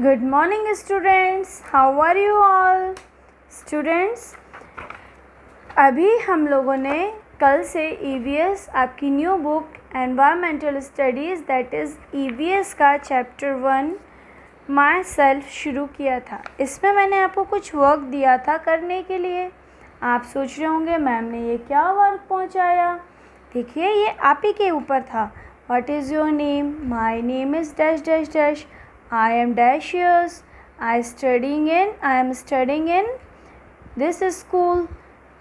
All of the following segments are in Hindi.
Good morning students, how are you all? Students, अभी हम लोगों ने कल से EVS आपकी new book environmental studies that is EVS का चैप्टर 1 माई सेल्फ शुरू किया था। इसमें मैंने आपको कुछ वर्क दिया था करने के लिए। आप सोच रहे होंगे मैम ने ये क्या वर्क पहुंचाया। देखिए ये आप ही के ऊपर था। What is your name? My name is dash dash dash. I am dash years. I am studying in this school,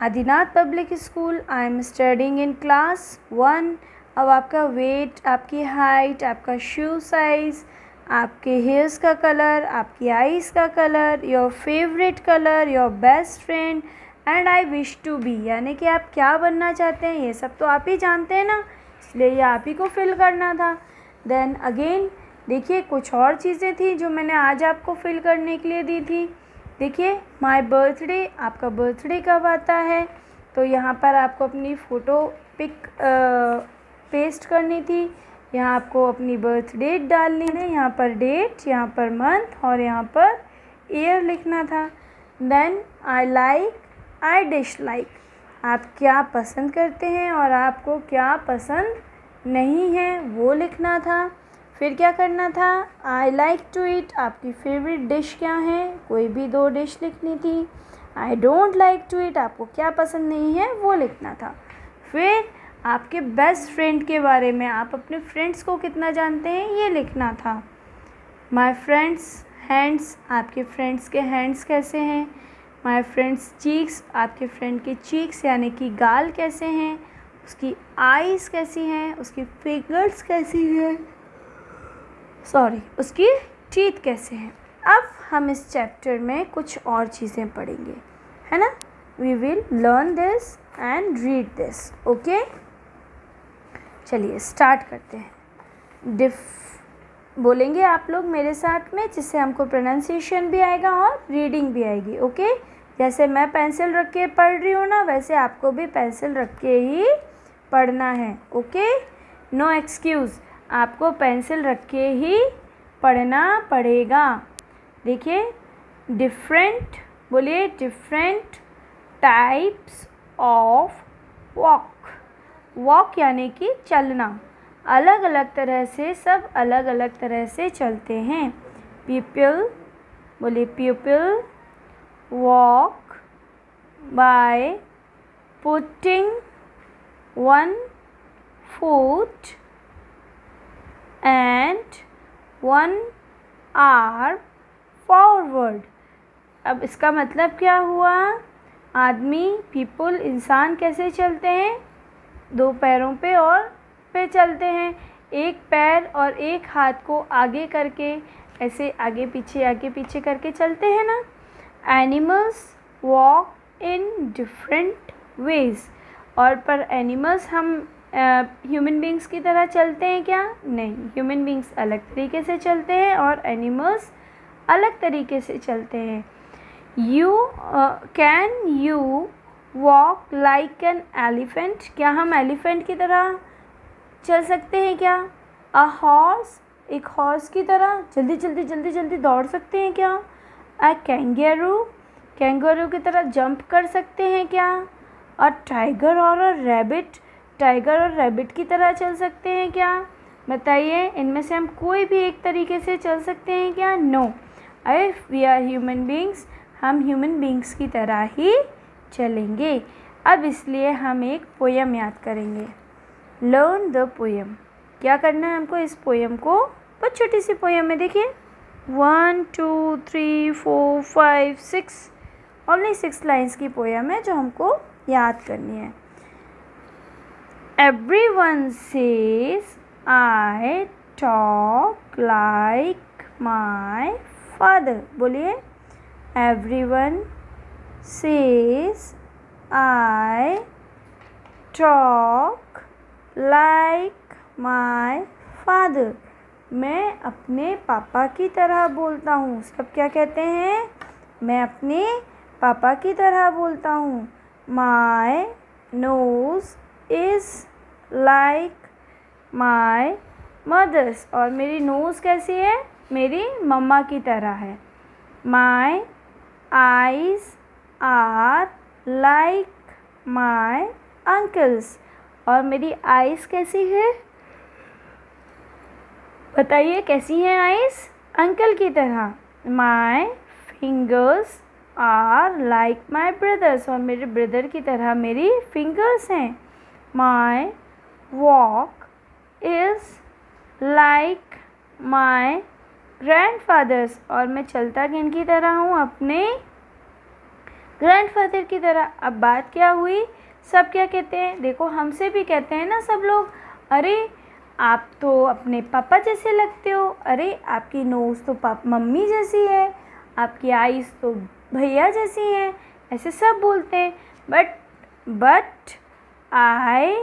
Adinath public school. I am studying in class 1. अब आपका वेट, आपकी हाइट, आपका शू साइज़, आपके हेयर्स का कलर, आपकी आईज़ का colour, your favourite colour, your best friend and I wish to be, यानी कि आप क्या बनना चाहते हैं ये सब तो आप ही जानते हैं ना, इसलिए ये आप ही को फिल करना था. देन अगेन देखिए कुछ और चीज़ें थी जो मैंने आज आपको फिल करने के लिए दी थी. देखिए माय बर्थडे, आपका बर्थडे कब आता है, तो यहाँ पर आपको अपनी फ़ोटो पिक पेस्ट करनी थी. यहाँ आपको अपनी बर्थ डेट डालनी है, यहाँ पर डेट, यहाँ पर मंथ और यहाँ पर ईयर लिखना था. Then I like, I dislike, आप क्या पसंद करते हैं और आपको क्या पसंद नहीं है वो लिखना था. फिर क्या करना था, आई लाइक टू ईट, आपकी फेवरेट डिश क्या है, कोई भी 2 डिश लिखनी थी. I don't like to eat, आपको क्या पसंद नहीं है वो लिखना था. फिर आपके बेस्ट फ्रेंड के बारे में, आप अपने फ्रेंड्स को कितना जानते हैं ये लिखना था. माई फ्रेंड्स हैंड्स, आपके फ्रेंड्स के हैंड्स कैसे हैं. माई फ्रेंड्स चीक्स, आपके फ्रेंड के चीक्स यानी कि गाल कैसे हैं, उसकी आईज़ कैसी हैं, उसकी फिंगर्स कैसी हैं, उसकी टीथ कैसे हैं. अब हम इस चैप्टर में कुछ और चीज़ें पढ़ेंगे, है ना. We will learn this and read this. Okay, चलिए स्टार्ट करते हैं. बोलेंगे आप लोग मेरे साथ में, जिससे हमको प्रोनाउंसिएशन भी आएगा और रीडिंग भी आएगी. ओके, जैसे मैं पेंसिल रख के पढ़ रही हूँ ना, वैसे आपको भी पेंसिल रख के ही पढ़ना है. ओके, नो एक्सक्यूज़, आपको पेंसिल रख के ही पढ़ना पड़ेगा. देखिए डिफरेंट, बोलिए different types of walk. Walk यानी कि चलना, अलग अलग तरह से, सब अलग अलग तरह से चलते हैं. पीपल, बोलिए people walk by putting one foot and 1 arm forward. अब इसका मतलब क्या हुआ, आदमी, पीपल, इंसान कैसे चलते हैं, 2 पैरों पे और चलते हैं. एक पैर और एक हाथ को आगे करके ऐसे आगे पीछे करके चलते हैं ना. Animals walk in different ways. और पर एनिमल्स हम ह्यूमन बींग्स की तरह चलते हैं क्या, नहीं. ह्यूमन बींग्स अलग तरीके से चलते हैं और एनिमल्स अलग तरीके से चलते हैं. Can you walk like an elephant, क्या हम एलिफेंट की तरह चल सकते हैं क्या. अ हॉर्स, एक हॉर्स की तरह जल्दी दौड़ सकते हैं क्या. अ कैंगरू, कैंगरू की तरह जंप कर सकते हैं क्या. अ टाइगर और अ रैबिट, टाइगर और रैबिट की तरह चल सकते हैं क्या. बताइए, इनमें से हम कोई भी एक तरीके से चल सकते हैं क्या. No. If we are human beings, हम ह्यूमन बींग्स की तरह ही चलेंगे. अब इसलिए हम एक पोयम याद करेंगे. Learn the poem. क्या करना है हमको, इस पोयम को, बहुत छोटी सी पोयम है. देखिए 1 2 3 4 5 6, ओनली 6 लाइन्स की पोयम है जो हमको याद करनी है. Everyone says I talk like my father. बोलिए, everyone says I talk like my father. मैं अपने पापा की तरह बोलता हूँ. सब क्या कहते हैं, मैं अपने पापा की तरह बोलता हूँ. My nose is like my mother's. और मेरी नोज़ कैसी है? मेरी मम्मा की तरह है। My eyes are like my uncles. और मेरी आईज़ कैसी है? बताइए कैसी हैं आईज़? अंकल की तरह। My fingers are like my brother's. और मेरे ब्रदर की तरह मेरी फिंगर्स हैं। My walk is like my grandfather's. और मैं चलता किनकी तरह हूँ? अपने ग्रैंडफादर की तरह। अब बात क्या हुई? सब क्या कहते हैं? देखो हमसे भी कहते हैं ना सब लोग, अरे आप तो अपने पापा जैसे लगते हो, अरे आपकी नोज़ तो मम्मी जैसी है, आपकी आईज़ तो भैया जैसी हैं, ऐसे सब बोलते हैं। बट आई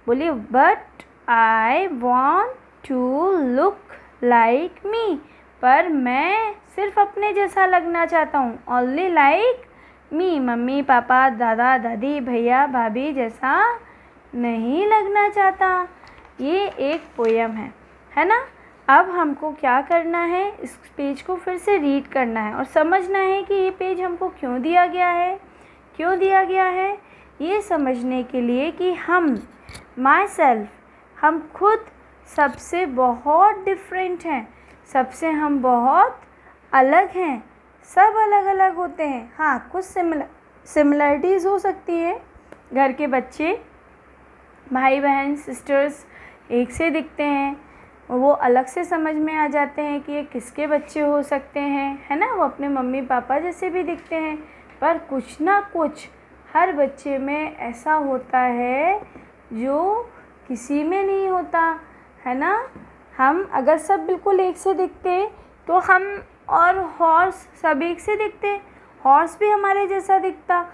बोलिए, but I want to look like me. पर मैं सिर्फ अपने जैसा लगना चाहता हूँ। Only like me. Mummy papa दादा दादी भैया भाभी जैसा नहीं लगना चाहता। ये एक पोयम है ना। अब हमको क्या करना है? इस पेज को फिर से रीड करना है और समझना है कि ये पेज हमको क्यों दिया गया है। क्यों दिया गया है? ये समझने के लिए कि हम माई सेल्फ, हम खुद सबसे बहुत डिफरेंट हैं, सबसे हम बहुत अलग हैं। सब अलग अलग होते हैं। हाँ, कुछ सिमिलरिटीज़ हो सकती है। घर के बच्चे, भाई बहन, सिस्टर्स एक से दिखते हैं, वो अलग से समझ में आ जाते हैं कि ये किसके बच्चे हो सकते हैं, है ना। वो अपने मम्मी पापा जैसे भी दिखते हैं, पर कुछ ना कुछ हर बच्चे में ऐसा होता है जो किसी में नहीं होता, है ना। हम अगर सब बिल्कुल एक से दिखते तो हम और हॉर्स सब एक से दिखते, हॉर्स भी हमारे जैसा दिखता।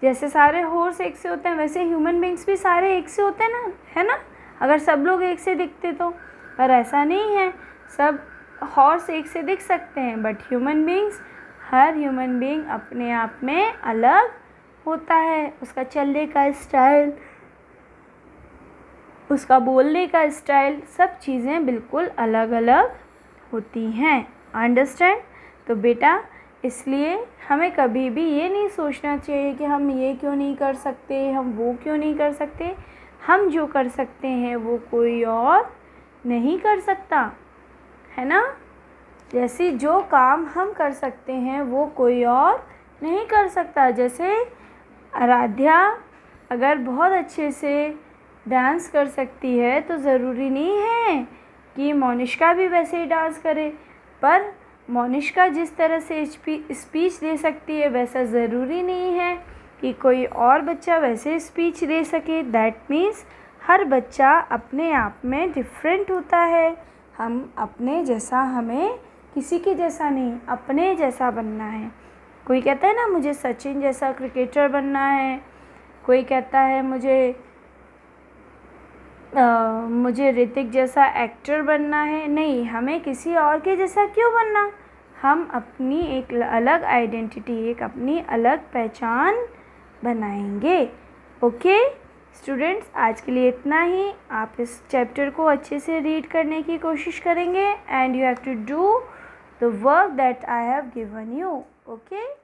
जैसे सारे हॉर्स एक से होते हैं वैसे ह्यूमन बींग्स भी सारे एक से होते हैं ना, है ना। अगर सब लोग एक से दिखते तो, पर ऐसा नहीं है। सब हॉर्स एक से दिख सकते हैं, but human beings, her human being अपने आप में अलग होता है। उसका चलने का स्टाइल, उसका बोलने का स्टाइल, सब चीज़ें बिल्कुल अलग अलग होती हैं। अंडरस्टैंड? तो बेटा इसलिए हमें कभी भी ये नहीं सोचना चाहिए कि हम ये क्यों नहीं कर सकते, हम वो क्यों नहीं कर सकते। हम जो कर सकते हैं वो कोई और नहीं कर सकता, है ना। जैसे जो काम हम कर सकते हैं वो कोई और नहीं कर सकता। जैसे आराध्या अगर बहुत अच्छे से डांस कर सकती है तो ज़रूरी नहीं है कि मोनिष्का भी वैसे ही डांस करे। पर मोनिष्का जिस तरह से स्पीच दे सकती है वैसा ज़रूरी नहीं है कि कोई और बच्चा वैसे स्पीच दे सके। दैट मीन्स हर बच्चा अपने आप में डिफरेंट होता है। हम अपने जैसा, हमें किसी के जैसा नहीं, अपने जैसा बनना है। कोई कहता है ना मुझे सचिन जैसा क्रिकेटर बनना है, कोई कहता है मुझे ऋतिक जैसा एक्टर बनना है। नहीं, हमें किसी और के जैसा क्यों बनना। हम अपनी एक अलग आइडेंटिटी, एक अपनी अलग पहचान बनाएंगे। ओके स्टूडेंट्स, आज के लिए इतना ही। आप इस चैप्टर को अच्छे से रीड करने की कोशिश करेंगे and you have to do the work that I have given you. Okay.